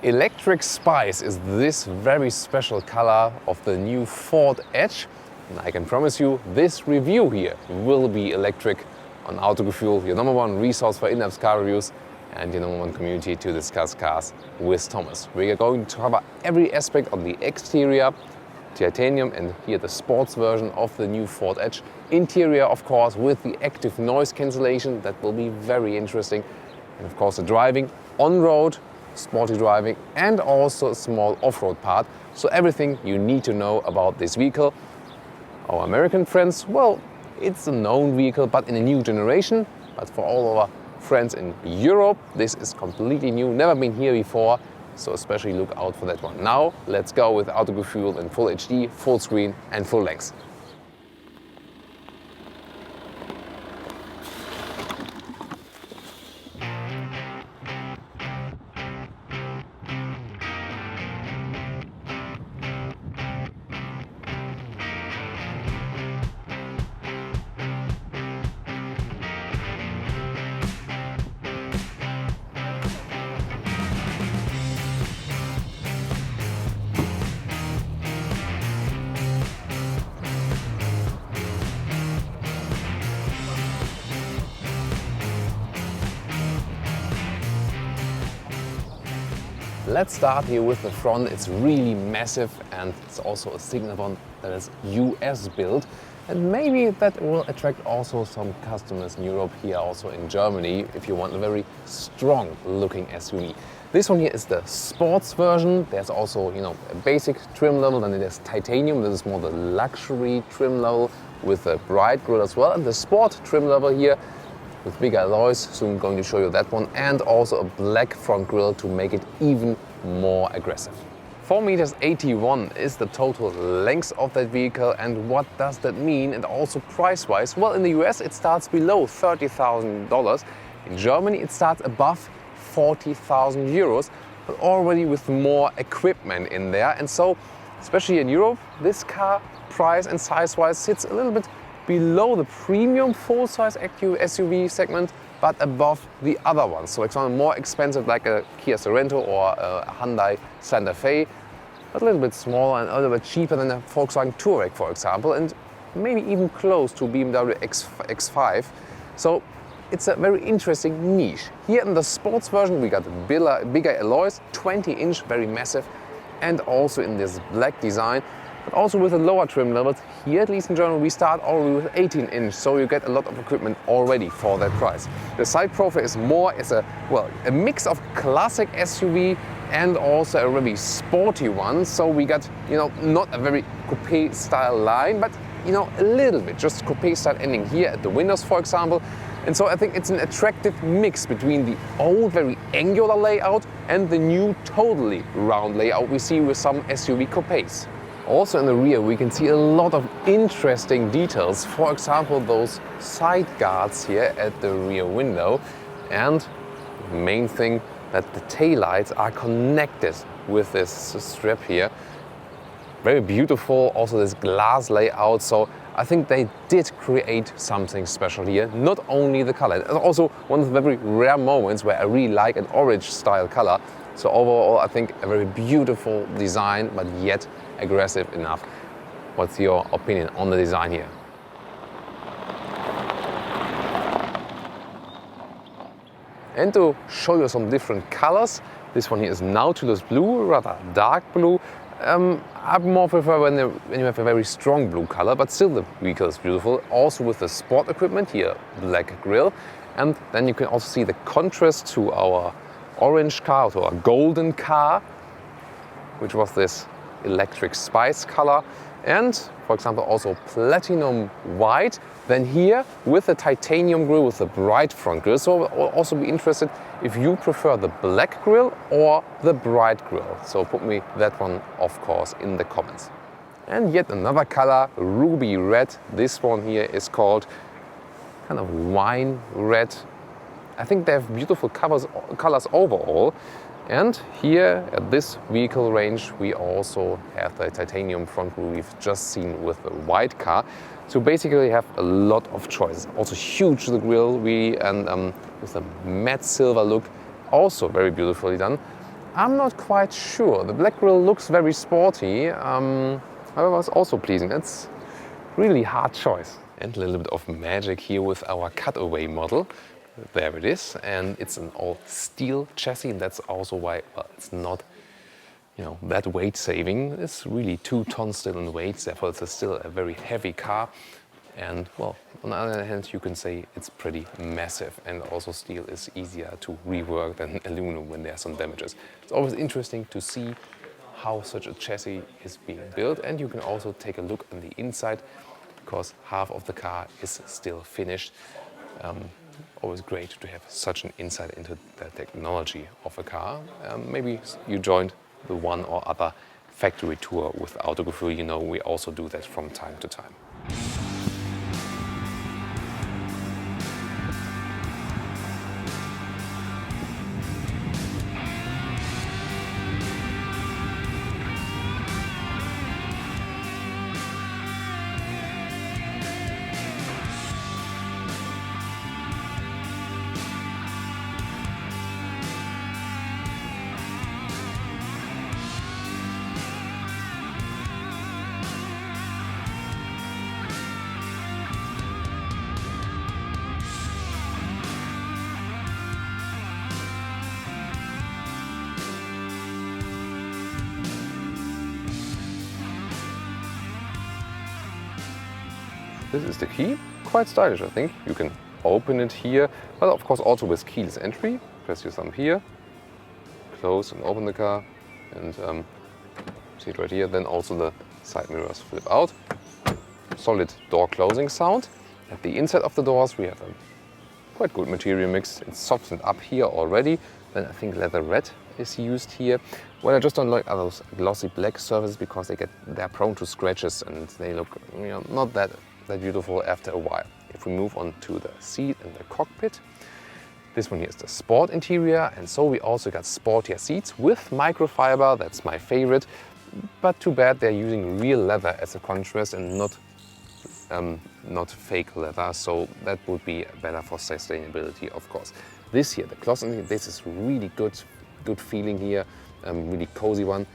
Electric Spice is this very special color of the new Ford Edge. And I can promise you, this review here will be electric on Autogefühl, your #1 resource for in-depth car reviews and your #1 community to discuss cars with Thomas. We are going to cover every aspect of the exterior, titanium, and here the sports version of the new Ford Edge. Interior, of course, with the active noise cancellation, that will be very interesting. And of course the driving, on-road, sporty driving, and also a small off-road part. So everything you need to know about this vehicle. Our American friends, well, it's a known vehicle, but in a new generation. But for all our friends in Europe, this is completely new, never been here before. So especially look out for that one. Now, let's go with Autogefühl in full HD, full screen and full length. Let's start here with the front. It's really massive and it's also a signal one that is US built. And maybe that will attract also some customers in Europe, here also in Germany, if you want a very strong looking SUV. This one here is the sports version. There's also, a basic trim level, then there's titanium. This is more the luxury trim level with a bright grille as well. And the sport trim level here with bigger alloys, soon going to show you that one, and also a black front grille to make it even more aggressive. 4.81 meters is the total length of that vehicle, and what does that mean? And also price-wise, well, in the US it starts below $30,000. In Germany it starts above 40,000 euros, but already with more equipment in there. And so, especially in Europe, this car price and size-wise sits a little bit below the premium full-size SUV segment, but above the other ones. So, for example, more expensive like a Kia Sorento or a Hyundai Santa Fe, but a little bit smaller and a little bit cheaper than a Volkswagen Touareg, for example, and maybe even close to BMW X5. So it's a very interesting niche. Here in the sports version, we got bigger alloys, 20-inch, very massive, and also in this black design. But also with the lower trim levels, here at least in Germany, we start already with 18-inch, so you get a lot of equipment already for that price. The side profile is more a mix of classic SUV and also a really sporty one. So we got, not a very coupe style line, but a little bit, just coupe style ending here at the windows, for example. And so I think it's an attractive mix between the old, very angular layout and the new, totally round layout we see with some SUV coupes. Also in the rear we can see a lot of interesting details. For example, those side guards here at the rear window, and the main thing that the taillights are connected with this strip here. Very beautiful, also this glass layout. So I think they did create something special here. Not only the color, it's also one of the very rare moments where I really like an orange style color. So overall, I think a very beautiful design, but yet aggressive enough. What's your opinion on the design here? And to show you some different colors, this one here is Nautilus blue, rather dark blue. I more prefer when you have a very strong blue color, but still the vehicle is beautiful. Also with the sport equipment here, black grille. And then you can also see the contrast to our orange car, to our golden car, which was this electric spice color, and for example also platinum white. Then here with the titanium grille with the bright front grille. So I'll also be interested if you prefer the black grille or the bright grille. So put me that one, of course, in the comments. And yet another color, ruby red. This one here is called kind of wine red. I think they have beautiful colors overall. And here at this vehicle range, we also have the titanium front grille we've just seen with the white car. So basically have a lot of choices. Also huge the grille, and with a matte silver look, also very beautifully done. I'm not quite sure. The black grille looks very sporty, however it's also pleasing. It's really hard choice. And a little bit of magic here with our cutaway model. There it is, and it's an all steel chassis, and that's also why, well, it's not, you know, that weight saving. It's really 2 tons still in weight, therefore it's still a very heavy car. And well, on the other hand, you can say it's pretty massive, and also steel is easier to rework than aluminum when there are some damages. It's always interesting to see how such a chassis is being built, and you can also take a look on the inside, because half of the car is still finished. Always great to have such an insight into the technology of a car. Maybe you joined the one or other factory tour with Autogefühl. You know, we also do that from time to time. This is the key, quite stylish I think. You can open it here, but of course also with keyless entry. Press your thumb here, close and open the car, and see it right here. Then also the side mirrors flip out. Solid door closing sound. At the inside of the doors we have a quite good material mix. It's softened up here already. Then I think leather red is used here. What I just don't like are those glossy black surfaces, because they're prone to scratches and they look, you know, not that beautiful after a while. If we move on to the seat and the cockpit, this one here is the sport interior, and so we also got sportier seats with microfiber. That's my favorite, but too bad they're using real leather as a contrast and not fake leather, so that would be better for sustainability, of course. This here, the cloth, this is really good feeling here, really cozy one.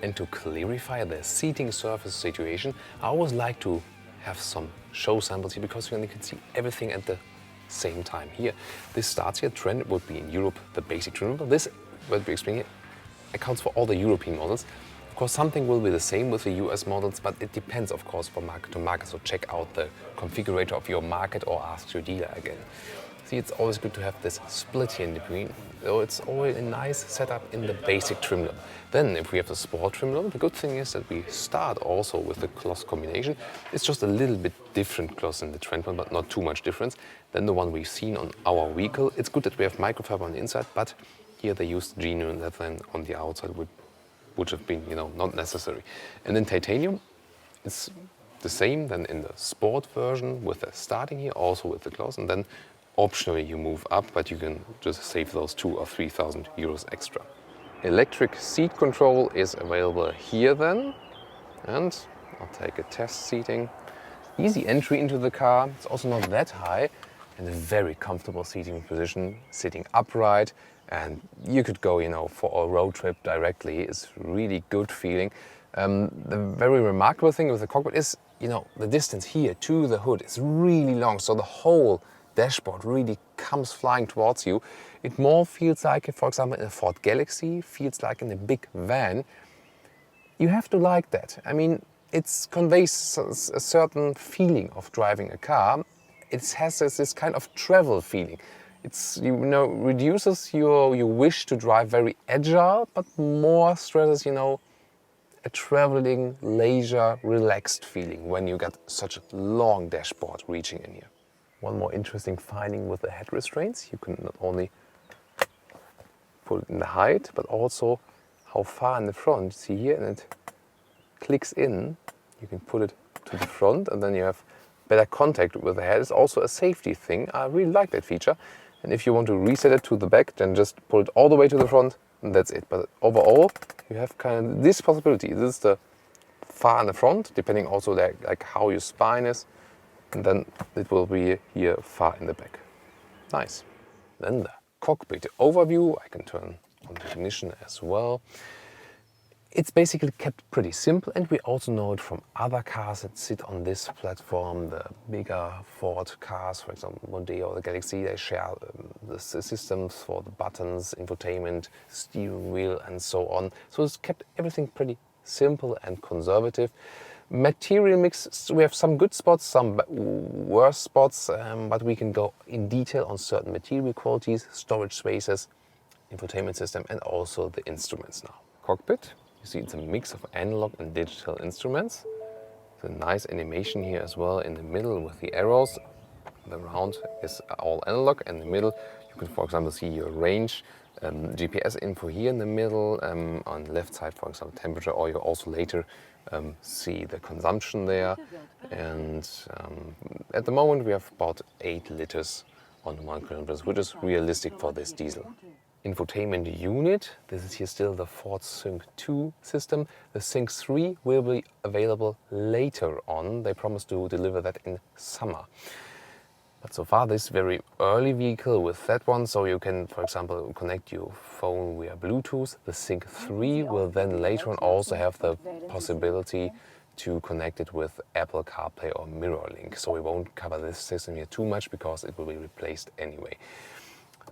And to clarify the seating surface situation, I always like to have some show samples here, because you can see everything at the same time here. This starts here, trend would be in Europe the basic trim level. This, what we explain here, accounts for all the European models. Of course, something will be the same with the US models, but it depends, of course, from market to market. So check out the configurator of your market or ask your dealer again. See, it's always good to have this split here in between. So it's always a nice setup in the basic trim level. Then if we have the sport trim level, the good thing is that we start also with the cloth combination. It's just a little bit different cloth in the trend one, but not too much difference than the one we've seen on our vehicle. It's good that we have microfiber on the inside, but here they used genuine leather on the outside, which have been, you know, not necessary. And then titanium, it's the same than in the sport version with the starting here, also with the cloth, and then optionally you move up, but you can just save those 2,000 or 3,000 euros extra. Electric seat control is available here then, and I'll take a test seating. Easy entry into the car. It's also not that high, and a very comfortable seating position, sitting upright, and you could go, you know, for a road trip directly. It's really good feeling. The very remarkable thing with the cockpit is, you know, the distance here to the hood is really long, so the whole dashboard really comes flying towards you. It more feels like, for example, in a Ford Galaxy, feels like in a big van. You have to like that. I mean, it conveys a certain feeling of driving a car. It has this kind of travel feeling. It's, you know, reduces your wish to drive very agile, but more stresses, you know, a traveling, leisure, relaxed feeling when you get such a long dashboard reaching in here. One more interesting finding with the head restraints, you can not only put it in the height, but also how far in the front. See here, and it clicks in. You can put it to the front, and then you have better contact with the head. It's also a safety thing. I really like that feature. And if you want to reset it to the back, then just pull it all the way to the front, and that's it. But overall, you have kind of this possibility. This is the far in the front, depending also like how your spine is. And then it will be here far in the back. Nice. Then the cockpit overview. I can turn on the ignition as well. It's basically kept pretty simple, and we also know it from other cars that sit on this platform. The bigger Ford cars, for example, Mondeo or the Galaxy, they share the systems for the buttons, infotainment, steering wheel, and so on. So it's kept everything pretty simple and conservative. Material mix, we have some good spots, some worse spots, but we can go in detail on certain material qualities, storage spaces, infotainment system, and also the instruments now. Cockpit. You see it's a mix of analog and digital instruments. There's a nice animation here as well in the middle with the arrows. The round is all analog, and in the middle you can, for example, see your range, GPS info here in the middle, on the left side, for example, temperature, or you also later see the consumption there. And at the moment we have about 8 liters on 1 kilometer, which is realistic for this diesel. Infotainment unit, this is here still the Ford Sync 2 system. The Sync 3 will be available later on. They promise to deliver that in summer. But so far this very early vehicle with that one, so you can, for example, connect your phone via Bluetooth. The Sync 3 will then later on also have the possibility to connect it with Apple CarPlay or MirrorLink. So we won't cover this system here too much because it will be replaced anyway.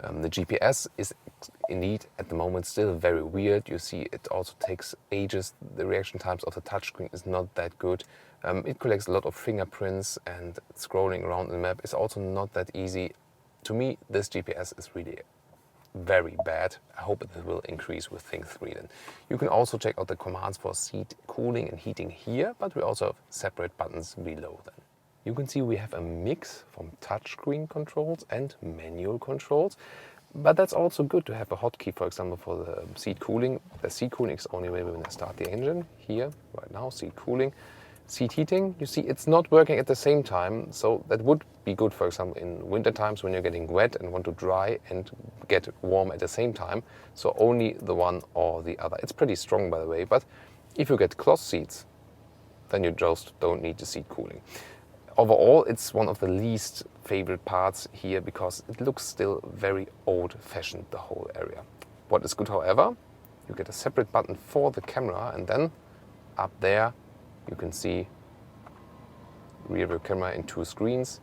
The GPS is indeed at the moment still very weird. You see it also takes ages. The reaction times of the touchscreen is not that good. It collects a lot of fingerprints, and scrolling around the map is also not that easy. To me, this GPS is really very bad. I hope it will increase with Sync 3 then. You can also check out the commands for seat cooling and heating here, but we also have separate buttons below then. You can see we have a mix from touchscreen controls and manual controls, but that's also good to have a hotkey, for example, for the seat cooling. The seat cooling is only available when I start the engine. Here, right now, seat cooling. Seat heating, you see it's not working at the same time, so that would be good, for example, in winter times when you're getting wet and want to dry and get warm at the same time. So only the one or the other. It's pretty strong, by the way, but if you get cloth seats, then you just don't need the seat cooling. Overall, it's one of the least favorite parts here because it looks still very old-fashioned, the whole area. What is good, however, you get a separate button for the camera, and then up there you can see rear view camera in 2 screens,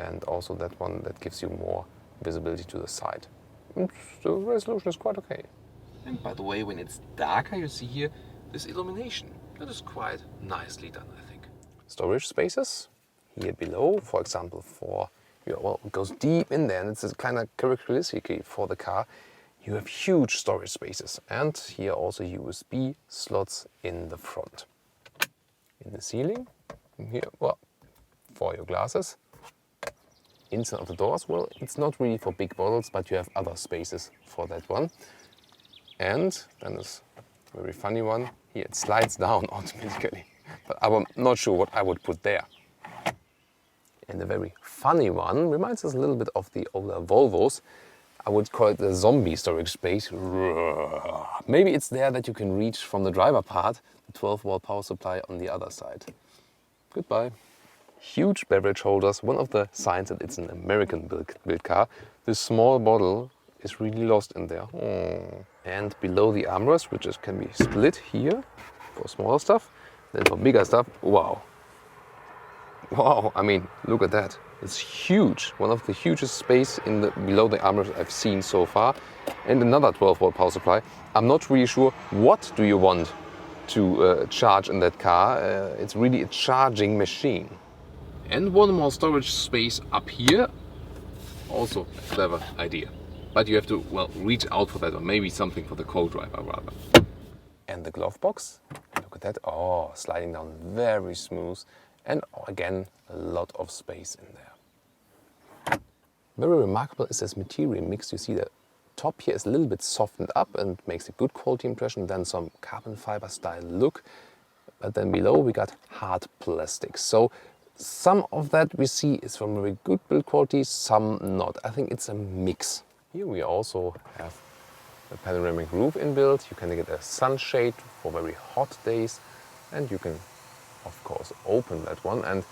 and also that one that gives you more visibility to the side. The resolution is quite okay. And by the way, when it's darker, you see here this illumination. That is quite nicely done, I think. Storage spaces here below, for example, for well, it goes deep in there, and it's a kind of characteristic for the car. You have huge storage spaces, and here also USB slots in the front. In the ceiling, here, well, for your glasses. Inside of the doors, well, it's not really for big bottles, but you have other spaces for that one. And then this very funny one, here it slides down automatically. But I'm not sure what I would put there. And the very funny one reminds us a little bit of the older Volvos. I would call it the zombie storage space. Maybe it's there that you can reach from the driver part, the 12-volt power supply on the other side. Goodbye. Huge beverage holders, one of the signs that it's an American built car. This small bottle is really lost in there. And below the armrest, which can be split here for smaller stuff, then for bigger stuff, wow. Wow, I mean, look at that. It's huge. One of the hugest space below the armrest I've seen so far. And another 12-volt power supply. I'm not really sure what do you want to charge in that car. It's really a charging machine. And one more storage space up here. Also a clever idea. But you have to, well, reach out for that, or maybe something for the co-driver rather. And the glove box, look at that. Oh, sliding down very smooth. And again, a lot of space in there. Very remarkable is this material mix. You see the top here is a little bit softened up and makes a good quality impression. Then some carbon fiber style look. But then below we got hard plastic. So some of that we see is from very good build quality, some not. I think it's a mix. Here we also have a panoramic roof inbuilt. You can get a sunshade for very hot days, and you can of course open that one, and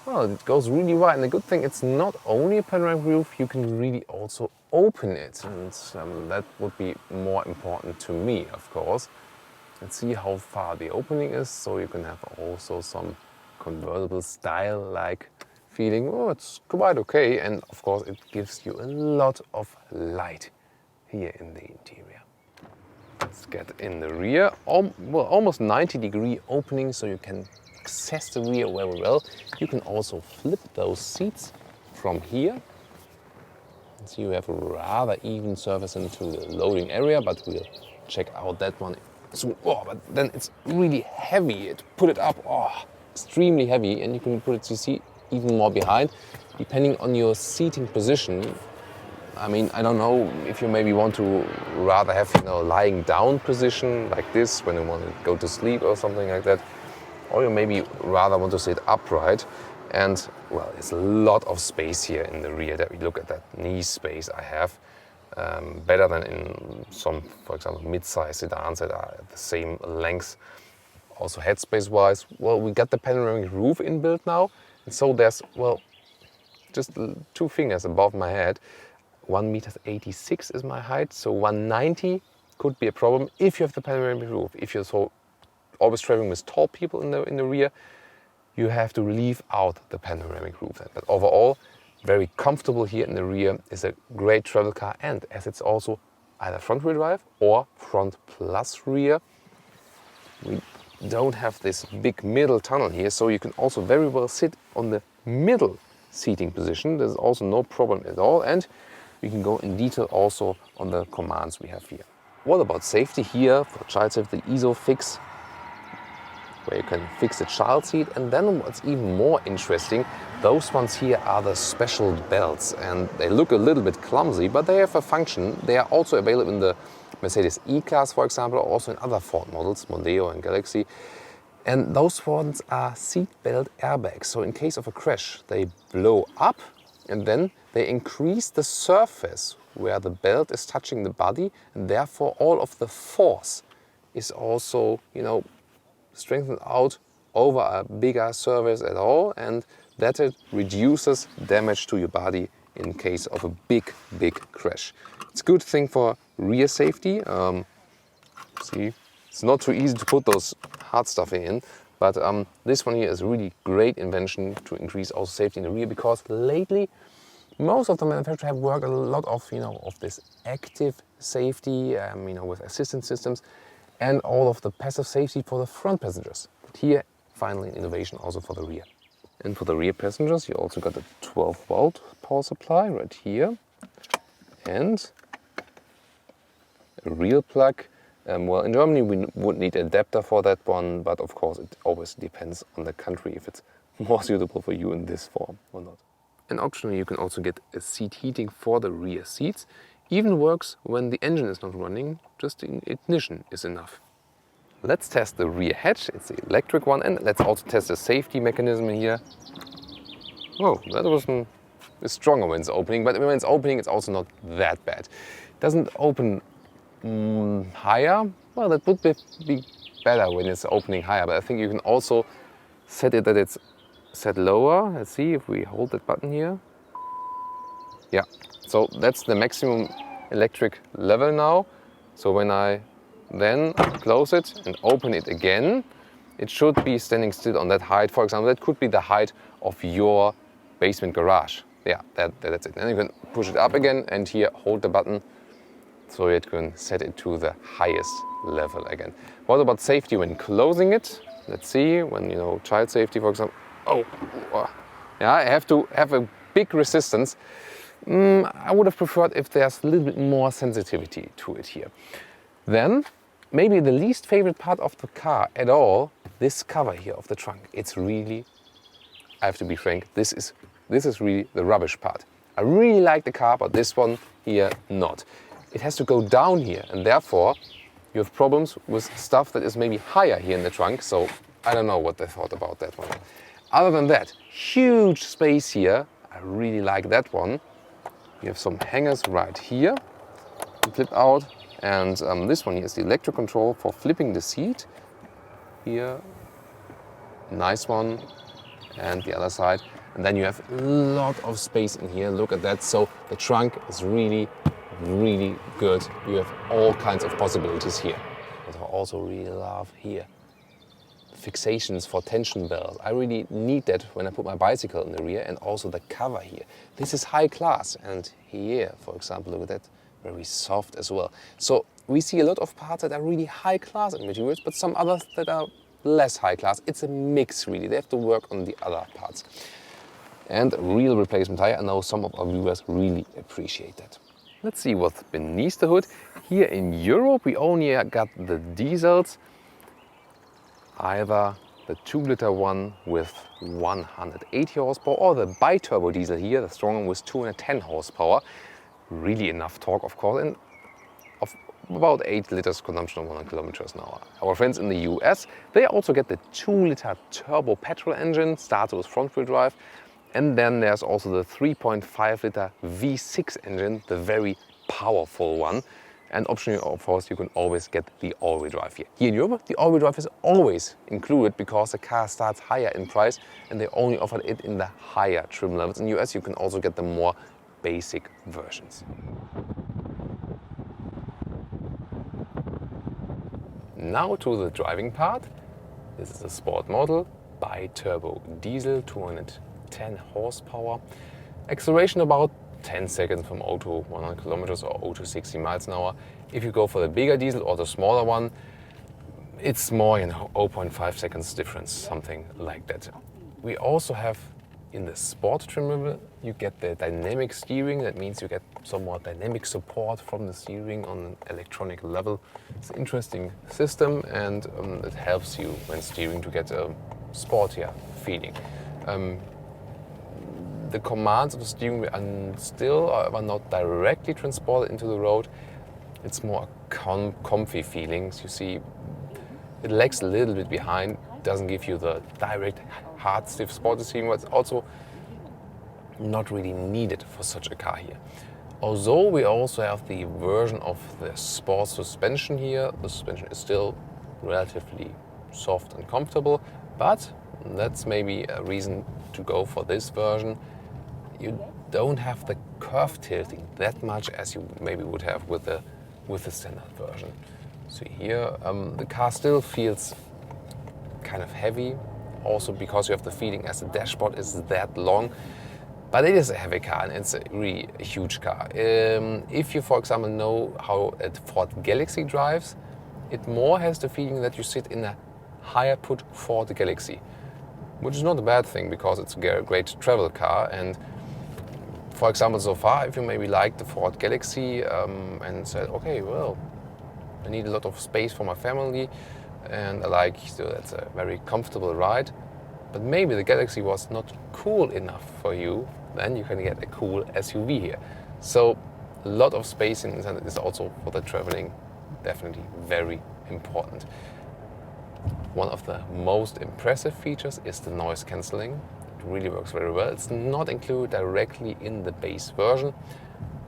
well, it goes really wide. And the good thing, it's not only a panoramic roof, you can really also open it, and that would be more important to me, of course. And see how far the opening is, so you can have also some convertible style-like feeling. Oh, it's quite okay, and of course it gives you a lot of light here in the interior. Let's get in the rear. Well, almost 90-degree opening, so you can access the rear very well. You can also flip those seats from here. So you have a rather even surface into the loading area, but we'll check out that one soon. Oh, but then it's really heavy. Put it up, extremely heavy, and you can put it, you see, even more behind, depending on your seating position. I mean, I don't know if you maybe want to rather have, lying down position like this when you want to go to sleep or something like that, or you maybe rather want to sit upright. And well, there's a lot of space here in the rear. That we look at that knee space I have, better than in some, for example, mid-size sedans that are at the same length. Also headspace-wise, well, we got the panoramic roof inbuilt now, and so there's, well, just 2 fingers above my head. 1.86 meters is my height, so 1.90 could be a problem if you have the panoramic roof. If you're always traveling with tall people in the rear, you have to leave out the panoramic roof. But overall, very comfortable here in the rear. Is a great travel car, and as it's also either front-wheel drive or front plus rear, we don't have this big middle tunnel here, so you can also very well sit on the middle seating position. There's also no problem at all, and we can go in detail also on the commands we have here. What about safety here? For child safety, the ISOFIX, where you can fix the child seat. And then what's even more interesting, those ones here are the special belts, and they look a little bit clumsy, but they have a function. They are also available in the Mercedes E-Class, for example, or also in other Ford models, Mondeo and Galaxy. And those ones are seat belt airbags. So in case of a crash, they blow up, and then they increase the surface where the belt is touching the body, and therefore all of the force is also, strengthened out over a bigger surface at all, and that it reduces damage to your body in case of a big crash. It's a good thing for rear safety. See, it's not too easy to put those hard stuffing in, but this one here is a really great invention to increase also safety in the rear, because lately most of the manufacturers have worked a lot of, of this active safety, with assistance systems, and all of the passive safety for the front passengers. But here, finally, an innovation also for the rear. And for the rear passengers, you also got a 12-volt power supply right here, and a real plug. Well, in Germany we would need an adapter for that one, but of course it always depends on the country if it's more suitable for you in this form or not. And optionally you can also get a seat heating for the rear seats. Even works when the engine is not running, just the ignition is enough. Let's test the rear hatch, it's the electric one, and let's also test the safety mechanism in here. Oh, that was it's stronger when it's opening, but when it's opening it's also not that bad. It doesn't open higher. Well, that would be better when it's opening higher, but I think you can also set it that it's set lower. Let's see if we hold that button here. Yeah, so that's the maximum electric level now. So when I then close it and open it again, it should be standing still on that height. For example, that could be the height of your basement garage. Yeah, that's it. Then you can push it up again and here hold the button so you can set it to the highest level again. What about safety when closing it? Let's see, when child safety, for example. Yeah, I have to have a big resistance. I would have preferred if there's a little bit more sensitivity to it here. Then, maybe the least favorite part of the car at all, this cover here of the trunk. It's really, I have to be frank, this is really the rubbish part. I really like the car, but this one here, not. It has to go down here, and therefore you have problems with stuff that is maybe higher here in the trunk, so I don't know what they thought about that one. Other than that, huge space here. I really like that one. You have some hangers right here, you flip out, and this one here is the electric control for flipping the seat. Here, nice one, and the other side. And then you have a lot of space in here, look at that. So the trunk is really really good. You have all kinds of possibilities here. What I also really love here, fixations for tension belts. I really need that when I put my bicycle in the rear, and also the cover here. This is high class, and here, for example, look at that, very soft as well. So we see a lot of parts that are really high class in materials, but some others that are less high class. It's a mix really. They have to work on the other parts. And real replacement tire, I know some of our viewers really appreciate that. Let's see what's beneath the hood. Here in Europe we only got the diesels, either the 2-liter one with 180 horsepower or the bi-turbo diesel here, the strong one with 210 horsepower. Really enough torque, of course, and of about 8 liters consumption on 100 kilometers an hour. Our friends in the US, they also get the 2-liter turbo petrol engine, starts with front-wheel drive. And then there's also the 3.5-liter V6 engine, the very powerful one. And optionally, of course, you can always get the all-wheel drive here. Here in Europe, the all-wheel drive is always included because the car starts higher in price and they only offer it in the higher trim levels. In the US, you can also get the more basic versions. Now to the driving part. This is a sport model, bi-turbo diesel, 210 horsepower. Acceleration about 10 seconds from 0 to 100 kilometers or 0 to 60 miles an hour. If you go for the bigger diesel or the smaller one, it's more, 0.5 seconds difference, something like that. We also have in the sport trim level, you get the dynamic steering. That means you get some more dynamic support from the steering on an electronic level. It's an interesting system, and it helps you when steering to get a sportier feeling. The commands of the steering wheel are still are not directly transported into the road. It's more comfy feelings. You see, it lags a little bit behind, doesn't give you the direct hard, stiff sporty steering, but it's also not really needed for such a car here. Although we also have the version of the sport suspension here, the suspension is still relatively soft and comfortable, but that's maybe a reason to go for this version. You don't have the curve tilting that much as you maybe would have with the standard version. So here the car still feels kind of heavy, also because you have the feeling as the dashboard is that long. But it is a heavy car and it's a really huge car. If you, for example, know how a Ford Galaxy drives, it more has the feeling that you sit in a higher put Ford Galaxy, which is not a bad thing because it's a great travel car. And for example, so far, if you maybe like the Ford Galaxy and said, okay, well, I need a lot of space for my family and I like, so that's a very comfortable ride, but maybe the Galaxy was not cool enough for you, then you can get a cool SUV here. So a lot of space inside is also for the traveling definitely very important. One of the most impressive features is the noise cancelling. It really works very well. It's not included directly in the base version,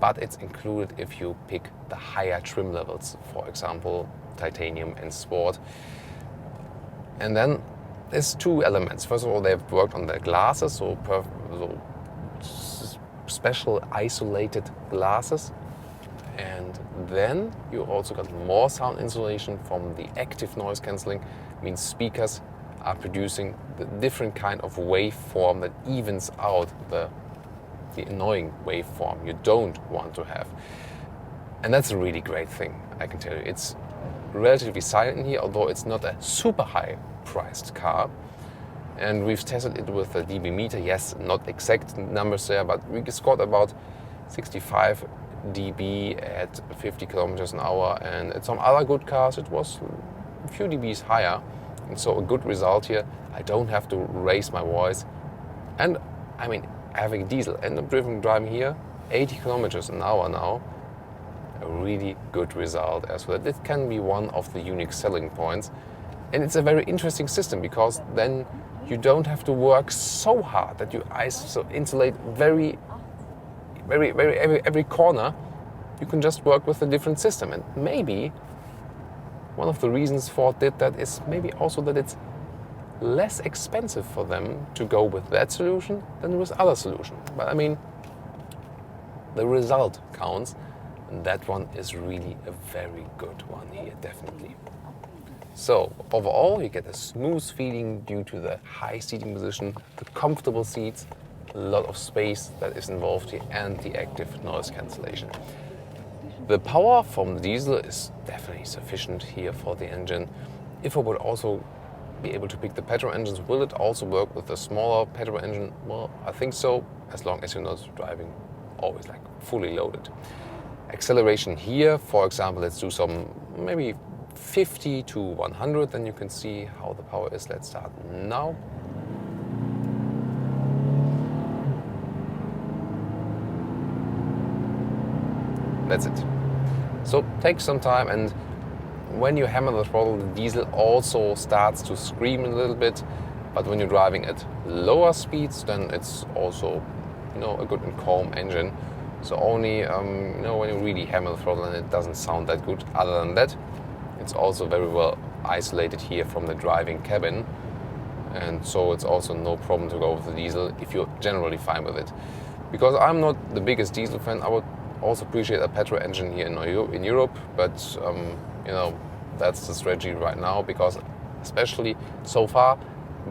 but it's included if you pick the higher trim levels, for example, titanium and sport. And then there's two elements. First of all, they've worked on the glasses, so special isolated glasses. And then you also got more sound insulation from the active noise cancelling. Means speakers are producing the different kind of waveform that evens out the annoying waveform you don't want to have. And that's a really great thing, I can tell you. It's relatively silent in here, although it's not a super high priced car. And we've tested it with a dB meter. Yes, not exact numbers there, but we scored about 65 dB at 50 kilometers an hour. And at some other good cars, it was a few dBs higher. And so a good result here. I don't have to raise my voice. And I mean, having diesel and I'm driving here 80 kilometers an hour now, a really good result as well. This can be one of the unique selling points. And it's a very interesting system because then you don't have to work so hard that you insulate every corner. You can just work with a different system. And maybe one of the reasons Ford did that is maybe also that it's less expensive for them to go with that solution than with other solutions. But I mean, the result counts. that one is really a very good one here, definitely. So overall, you get a smooth feeling due to the high seating position, the comfortable seats, a lot of space that is involved here, and the active noise cancellation. The power from the diesel is definitely sufficient here for the engine. If I would also be able to pick the petrol engines, will it also work with the smaller petrol engine? Well, I think so, as long as you're not driving always like fully loaded. Acceleration here, for example, let's do some maybe 50 to 100, then you can see how the power is. Let's start now. That's it. So take some time, and when you hammer the throttle, the diesel also starts to scream a little bit, but when you're driving at lower speeds, then it's also, a good and calm engine. So only, when you really hammer the throttle and it doesn't sound that good. Other than that, it's also very well isolated here from the driving cabin. And so it's also no problem to go with the diesel if you're generally fine with it. Because I'm not the biggest diesel fan, I would also appreciate a petrol engine here in Europe, but that's the strategy right now, because especially so far,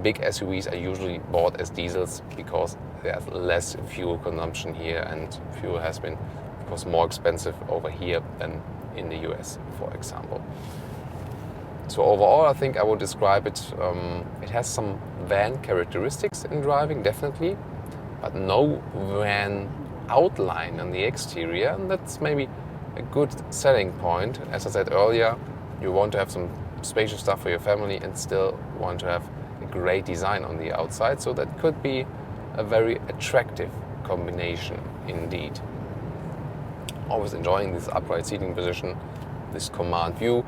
big SUVs are usually bought as diesels because there's less fuel consumption here, and fuel has been, of course, more expensive over here than in the US, for example. So overall, I think I would describe it, it has some van characteristics in driving, definitely, but no van outline on the exterior, and that's maybe a good selling point. As I said earlier, you want to have some spacious stuff for your family and still want to have a great design on the outside, so that could be a very attractive combination indeed. Always enjoying this upright seating position, this command view.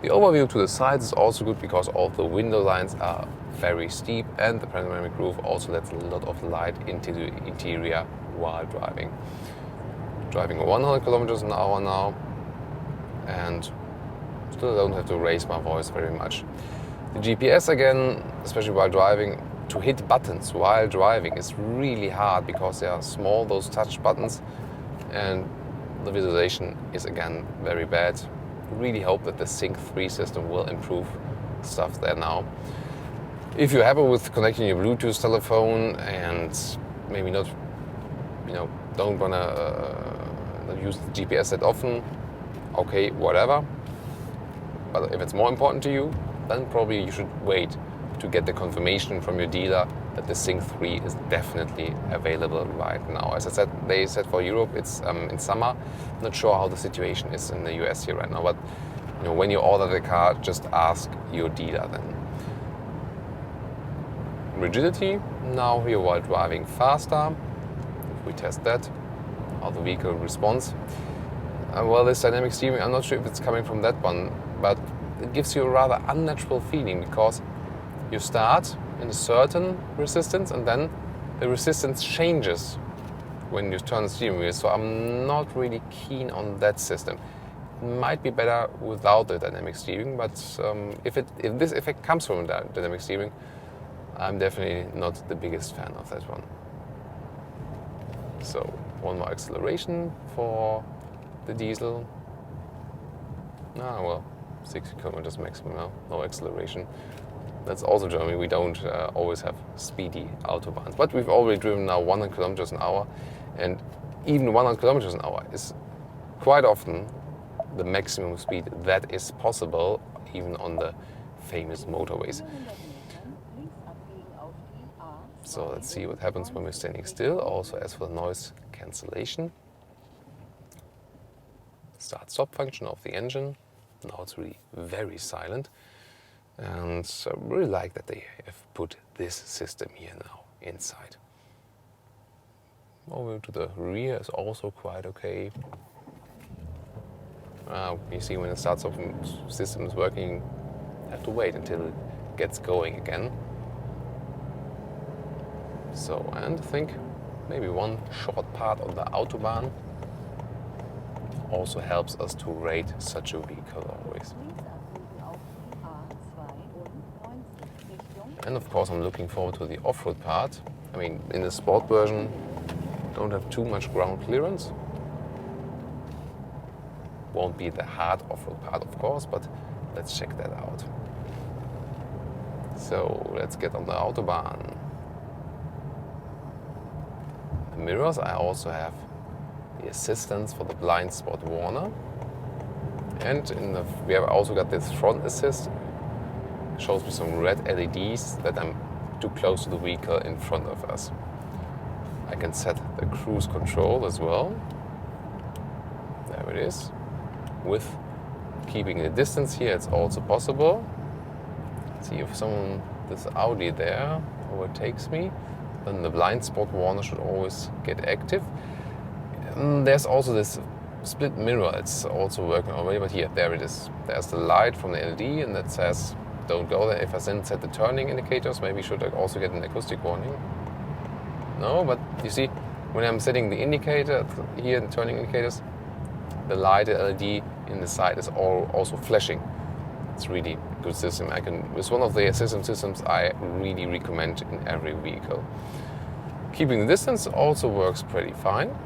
The overview to the sides is also good because all the window lines are very steep, and the panoramic roof also lets a lot of light into the interior while driving. Driving 100 kilometers an hour now, and still don't have to raise my voice very much. The GPS again, especially while driving, to hit buttons while driving is really hard because they are small, those touch buttons, and the visualization is again very bad. Really hope that the Sync 3 system will improve stuff there now. If you're happy with connecting your Bluetooth telephone and maybe not, don't wanna use the GPS that often, okay, whatever. But if it's more important to you, then probably you should wait to get the confirmation from your dealer that the Sync 3 is definitely available right now. As I said, they said for Europe it's in summer. Not sure how the situation is in the US here right now, but when you order the car, just ask your dealer then. Rigidity, now here while driving faster, if we test that, how the vehicle responds. Well, this dynamic steering, I'm not sure if it's coming from that one, but it gives you a rather unnatural feeling because you start in a certain resistance and then the resistance changes when you turn the steering wheel. So I'm not really keen on that system. It might be better without the dynamic steering, but if this effect comes from the dynamic steering, I'm definitely not the biggest fan of that one. So one more acceleration for the diesel. Well, 60 kilometers maximum now, no acceleration. That's also Germany. We don't always have speedy autobahns, but we've already driven now 100 kilometers an hour, and even 100 kilometers an hour is quite often the maximum speed that is possible, even on the famous motorways. So let's see what happens when we're standing still. Also, as for the noise cancellation, start-stop function of the engine. Now it's really very silent. And I really like that they have put this system here now inside. Over to the rear is also quite okay. You see when the start-stop system is working, you have to wait until it gets going again. So, and I think maybe one short part of the Autobahn also helps us to rate such a vehicle always. And of course I'm looking forward to the off-road part. I mean, in the sport version, don't have too much ground clearance. Won't be the hard off-road part, of course, but let's check that out. So let's get on the Autobahn. The mirrors, I also have the assistance for the blind spot warner. And we have also got this front assist. Shows me some red LEDs that I'm too close to the vehicle in front of us. I can set the cruise control as well. There it is. With keeping the distance here, it's also possible. Let's see if this Audi there overtakes me, then the blind spot warner should always get active. There's also this split mirror, it's also working already, but here, there it is. There's the light from the LED and that says don't go there. If I then set the turning indicators, maybe should I also get an acoustic warning? No, but you see, when I'm setting the indicator here, the turning indicators, the light, the LED in the side is also flashing. It's really a good system. It's one of the systems I really recommend in every vehicle. Keeping the distance also works pretty fine.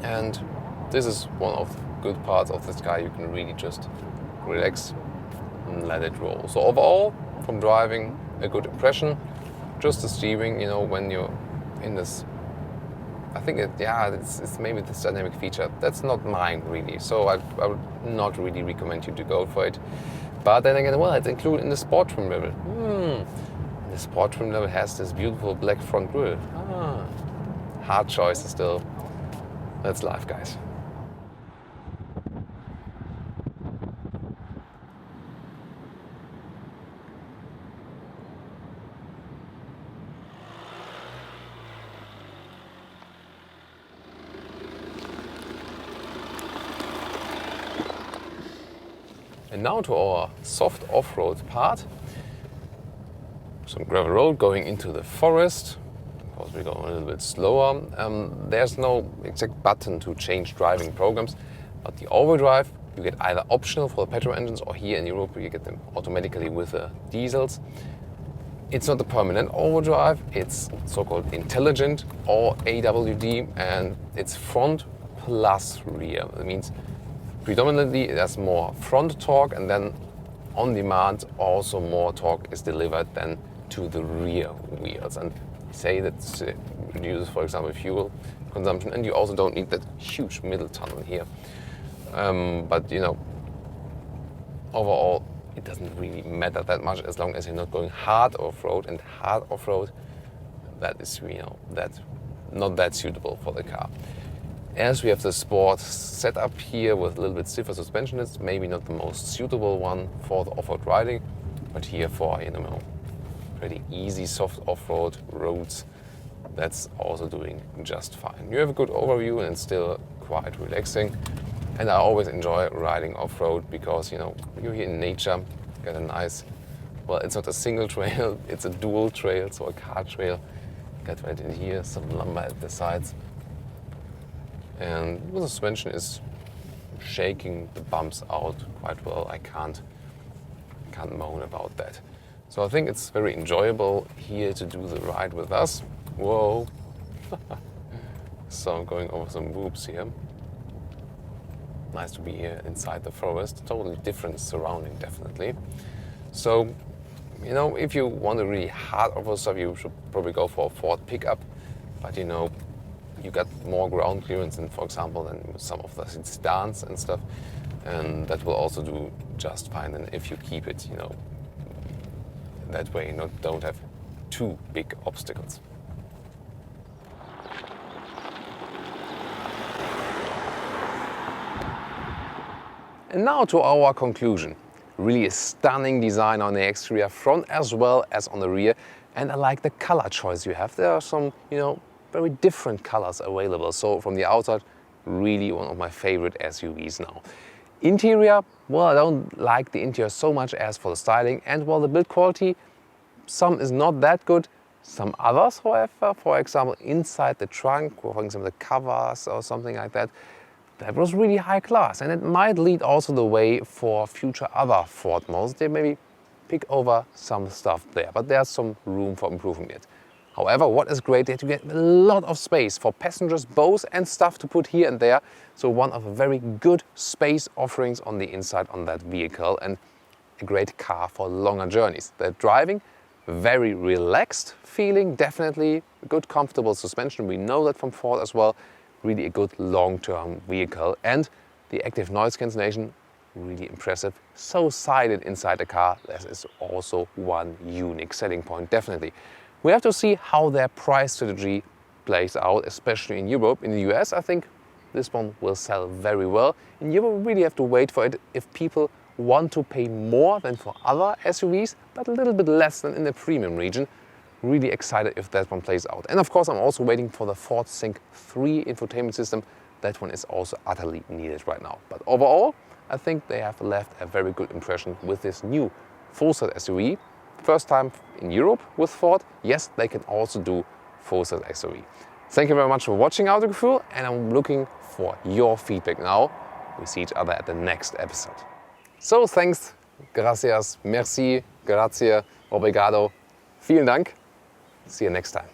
And this is one of the good parts of this car. You can really just relax and let it roll. So overall, from driving, a good impression. Just the steering, when you're in this, I think it's maybe this dynamic feature. That's not mine really. So I would not really recommend you to go for it. But then again, well, it's included in the sport trim level. The sport trim level has this beautiful black front grille. Hard choice still. That's life, guys. And now to our soft off-road part. Some gravel road going into the forest. Of course, we're going a little bit slower. There's no exact button to change driving programs, but the overdrive you get either optional for the petrol engines, or here in Europe you get them automatically with the diesels. It's not a permanent overdrive, it's so-called intelligent or AWD, and it's front plus rear. That means predominantly there's more front torque, and then on demand also more torque is delivered than to the rear wheels. And say that it reduces, for example, fuel consumption, and you also don't need that huge middle tunnel here. But overall, it doesn't really matter that much as long as you're not going hard off-road, and hard off-road, that is not that suitable for the car. As we have the sport setup here with a little bit stiffer suspension, it's maybe not the most suitable one for the off-road riding, but here for pretty easy soft off-road roads, that's also doing just fine. You have a good overview and it's still quite relaxing. And I always enjoy riding off-road because you're here in nature, get a nice, well, it's not a single trail, it's a dual trail, so a car trail. Get right in here, some lumber at the sides. And the suspension is shaking the bumps out quite well. I can't moan about that. So I think it's very enjoyable here to do the ride with us. Whoa! So I'm going over some whoops here. Nice to be here inside the forest. Totally different surrounding, definitely. So, if you want a really hard off-road stuff, you should probably go for a Ford pickup. But you got more ground clearance than, for example, than some of the sedans and stuff. And that will also do just fine. And if you keep it, that way, don't have too big obstacles. And now to our conclusion. Really a stunning design on the exterior front as well as on the rear. And I like the color choice you have. There are some, very different colors available. So from the outside, really one of my favorite SUVs now. Interior, well, I don't like the interior so much as for the styling, and the build quality, some is not that good. Some others, however, for example, inside the trunk, or for example, the covers or something like that, that was really high class. And it might lead also the way for future other Ford models. They maybe pick over some stuff there, but there's some room for improving it. However, what is great that you get a lot of space for passengers both and stuff to put here and there. So one of the very good space offerings on the inside on that vehicle, and a great car for longer journeys. The driving, very relaxed feeling, definitely good comfortable suspension. We know that from Ford as well. Really a good long-term vehicle, and the active noise cancellation, really impressive. So silent inside the car. This is also one unique selling point, definitely. We have to see how their price strategy plays out, especially in Europe. In the US, I think this one will sell very well. In Europe, we really have to wait for it if people want to pay more than for other SUVs, but a little bit less than in the premium region. Really excited if that one plays out. And of course, I'm also waiting for the Ford Sync 3 infotainment system. That one is also utterly needed right now. But overall, I think they have left a very good impression with this new full-size SUV. First time in Europe with Ford. Yes, they can also do full-size SUV. Thank you very much for watching Autogefühl, and I'm looking for your feedback now. We see each other at the next episode. So thanks, gracias, merci, grazie, obrigado. Vielen Dank. See you next time.